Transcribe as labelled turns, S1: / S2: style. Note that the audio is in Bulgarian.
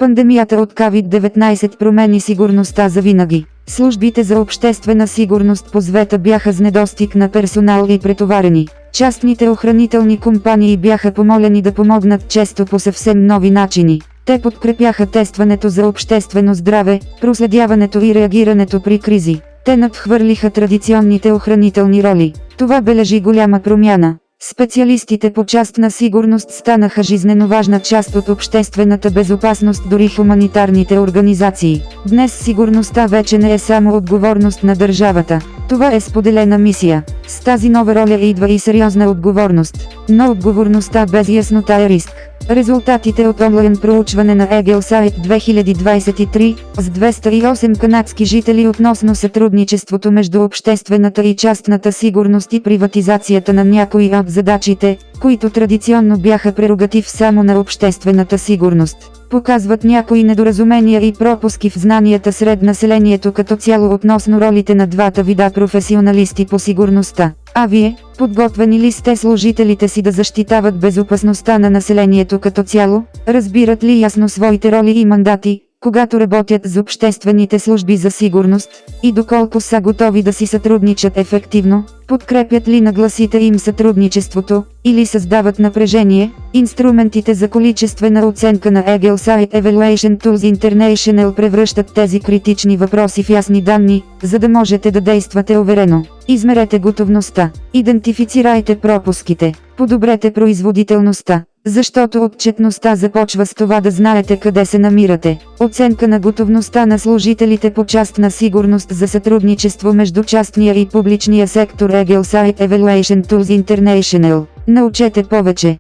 S1: Пандемията от COVID-19 промени сигурността завинаги. Службите за обществена сигурност по света бяха с недостиг на персонал и претоварени. Частните охранителни компании бяха помолени да помогнат често по съвсем нови начини. Те подкрепяха тестването за обществено здраве, проследяването и реагирането при кризи. Те надхвърлиха традиционните охранителни роли. Това бележи голяма промяна. Специалистите по частна сигурност станаха жизнено важна част от обществената безопасност, дори хуманитарните организации. Днес сигурността вече не е само отговорност на държавата. Това е споделена мисия. С тази нова роля идва и сериозна отговорност. Но отговорността без яснота е риск. Резултатите от онлайн проучване на Eaglesite 2023 с 208 канадски жители относно сътрудничеството между обществената и частната сигурност и приватизацията на някои от задачите, които традиционно бяха прерогатив само на обществената сигурност, показват някои недоразумения и пропуски в знанията сред населението като цяло относно ролите на двата вида професионалисти по сигурността. А вие, подготвени ли сте служителите си да защитават безопасността на населението като цяло? Разбират ли ясно своите роли и мандати, когато работят с обществените служби за сигурност, и доколко са готови да си сътрудничат ефективно? Подкрепят ли нагласите им сътрудничеството, или създават напрежение? Инструментите за количествена оценка на Eaglesite Evaluation Tools International превръщат тези критични въпроси в ясни данни, за да можете да действате уверено. Измерете готовността, идентифицирайте пропуските, подобрете производителността, защото отчетността започва с това да знаете къде се намирате. Оценка на готовността на служителите по частна сигурност за сътрудничество между частния и публичния сектор. Eaglesite Evaluation Tools International. Научете повече.